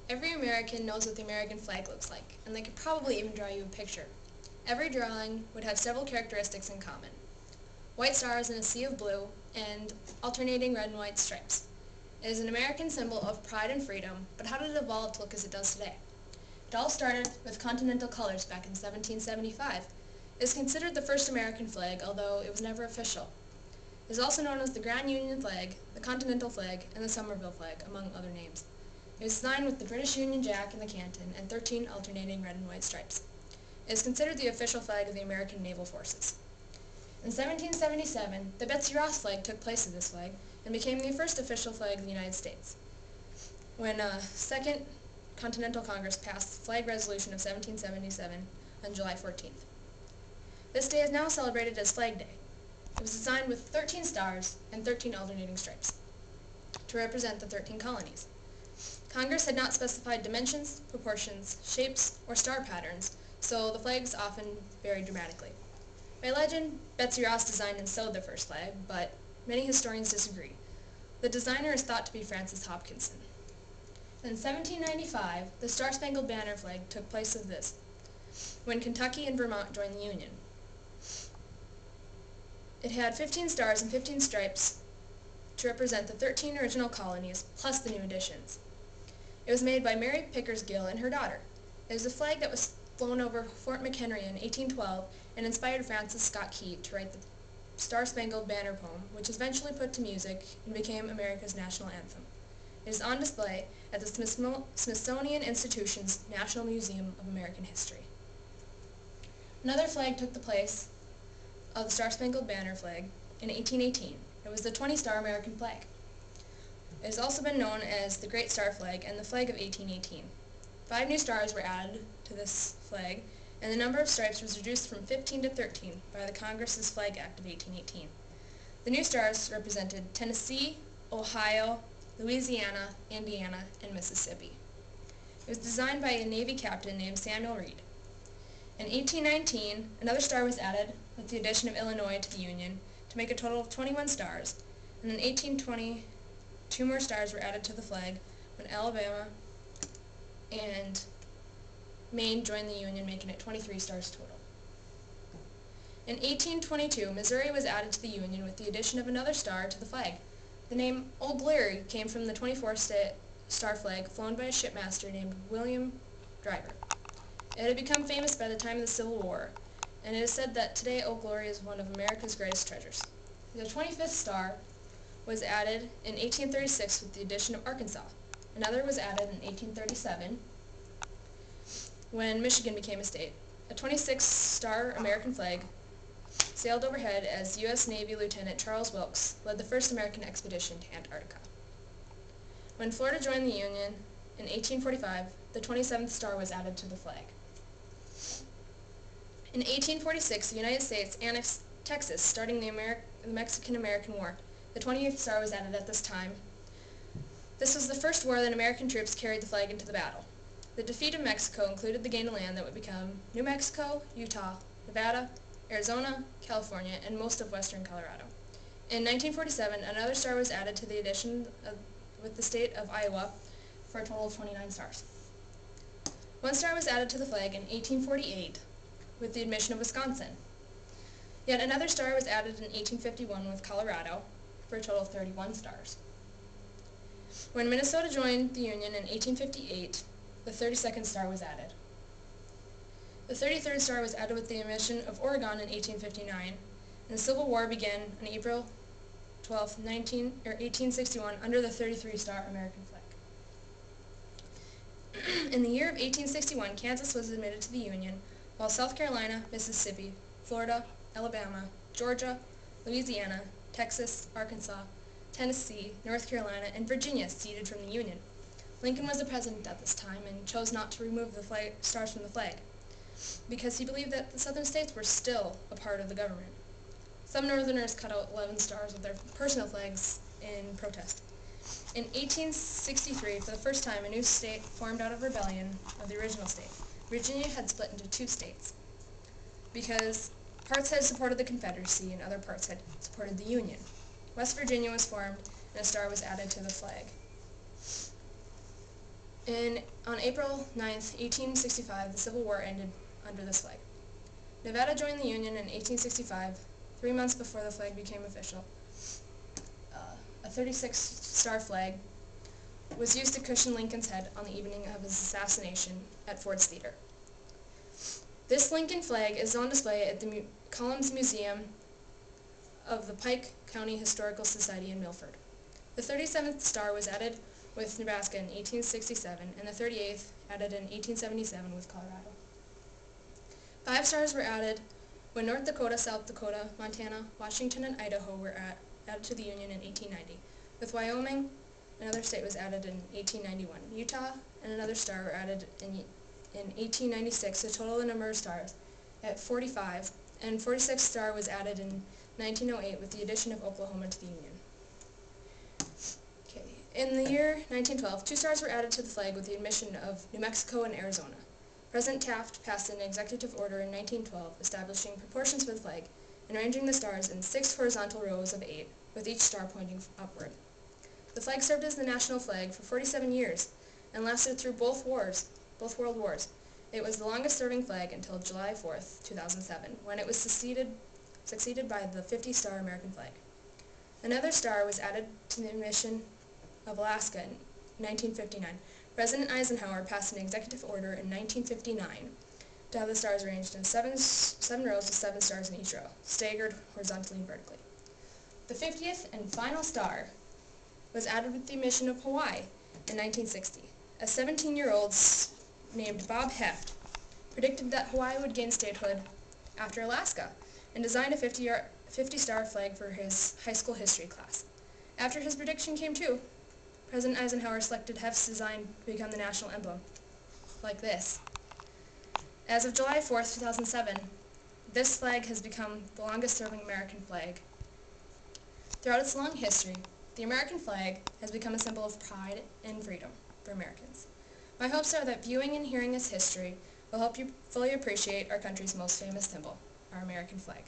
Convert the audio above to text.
Every American knows what the American flag looks like, and they could probably even draw you a picture. Every drawing would have several characteristics in common. White stars in a sea of blue, and alternating red and white stripes. It is an American symbol of pride and freedom, but how did it evolve to look as it does today? It all started with continental colors back in 1775. It is considered the first American flag, although it was never official. It is also known as the Grand Union flag, the Continental flag, and the Somerville flag, among other names. It is designed with the British Union Jack in the canton and 13 alternating red and white stripes. It is considered the official flag of the American Naval Forces. In 1777, the Betsy Ross flag took place of this flag and became the first official flag of the United States. When Second Continental Congress passed the Flag Resolution of 1777 on July 14th. This day is now celebrated as Flag Day. It was designed with 13 stars and 13 alternating stripes to represent the 13 colonies. Congress had not specified dimensions, proportions, shapes, or star patterns, so the flags often varied dramatically. By legend, Betsy Ross designed and sewed the first flag, but many historians disagree. The designer is thought to be Francis Hopkinson. In 1795, the Star-Spangled Banner flag took place of this, when Kentucky and Vermont joined the Union. It had 15 stars and 15 stripes to represent the 13 original colonies, plus the new additions. It was made by Mary Pickersgill and her daughter. It is a flag that was flown over Fort McHenry in 1812 and inspired Francis Scott Key to write the Star-Spangled Banner poem, which was eventually put to music and became America's national anthem. It is on display at the Smithsonian Institution's National Museum of American History. Another flag took the place of the Star-Spangled Banner flag in 1818. It was the 20-star American flag. It has also been known as the Great Star Flag and the Flag of 1818. 5 new stars were added to this flag, and the number of stripes was reduced from 15 to 13 by the Congress's Flag Act of 1818. The new stars represented Tennessee, Ohio, Louisiana, Indiana, and Mississippi. It was designed by a Navy captain named Samuel Reed. In 1819, another star was added with the addition of Illinois to the Union to make a total of 21 stars, and in 1820, 2 more stars were added to the flag when Alabama and Maine joined the Union, making it 23 stars total. In 1822, Missouri was added to the Union with the addition of another star to the flag. The name Old Glory came from the 24-star flag flown by a shipmaster named William Driver. It had become famous by the time of the Civil War, and it is said that today Old Glory is one of America's greatest treasures. The 25th star was added in 1836 with the addition of Arkansas. Another was added in 1837 when Michigan became a state. A 26-star American flag sailed overhead as U.S. Navy Lieutenant Charles Wilkes led the first American expedition to Antarctica. When Florida joined the Union in 1845, the 27th star was added to the flag. In 1846, the United States annexed Texas, starting the Mexican-American War. The 28th star was added at this time. This was the first war that American troops carried the flag into the battle. The defeat of Mexico included the gain of land that would become New Mexico, Utah, Nevada, Arizona, California, and most of western Colorado. In 1947, another star was added to the addition with the state of Iowa for a total of 29 stars. 1 star was added to the flag in 1848 with the admission of Wisconsin. Yet another star was added in 1851 with Colorado for a total of 31 stars. When Minnesota joined the Union in 1858, the 32nd star was added. The 33rd star was added with the admission of Oregon in 1859, and the Civil War began on April 12, 1861 under the 33-star American flag. In the year of 1861, Kansas was admitted to the Union, while South Carolina, Mississippi, Florida, Alabama, Georgia, Louisiana, Texas, Arkansas, Tennessee, North Carolina, and Virginia seceded from the Union. Lincoln was the president at this time and chose not to remove the stars from the flag because he believed that the southern states were still a part of the government. Some Northerners cut out 11 stars with their personal flags in protest. In 1863, for the first time, a new state formed out of rebellion of the original state. Virginia had split into 2 states because parts had supported the Confederacy and other parts had supported the Union. West Virginia was formed and a star was added to the flag. On April 9th, 1865, the Civil War ended under this flag. Nevada joined the Union in 1865, 3 months before the flag became official. A 36-star flag was used to cushion Lincoln's head on the evening of his assassination at Ford's Theater. This Lincoln flag is on display at the Columns Museum of the Pike County Historical Society in Milford. The 37th star was added with Nebraska in 1867, and the 38th added in 1877 with Colorado. 5 stars were added when North Dakota, South Dakota, Montana, Washington, and Idaho were added to the Union in 1890. With Wyoming, another state was added in 1891. Utah and another star were added in 1896 to total the number of stars at 45, and 46th star was added in 1908 with the addition of Oklahoma to the Union. In the year 1912, 2 stars were added to the flag with the admission of New Mexico and Arizona. President Taft passed an executive order in 1912 establishing proportions for the flag and arranging the stars in 6 horizontal rows of 8, with each star pointing upward. The flag served as the national flag for 47 years and lasted through both World Wars. It was the longest-serving flag until July 4th, 2007, when it was succeeded by the 50-star American flag. Another star was added to the admission of Alaska in 1959. President Eisenhower passed an executive order in 1959 to have the stars arranged in seven rows with 7 stars in each row, staggered horizontally and vertically. The 50th and final star was added with the admission of Hawaii in 1960. A 17-year-old named Bob Heft predicted that Hawaii would gain statehood after Alaska and designed a 50-star flag for his high school history class. After his prediction came true, President Eisenhower selected Heft's design to become the national emblem, like this. As of July 4th, 2007, this flag has become the longest-serving American flag. Throughout its long history, the American flag has become a symbol of pride and freedom for Americans. My hopes are that viewing and hearing its history will help you fully appreciate our country's most famous symbol, our American flag.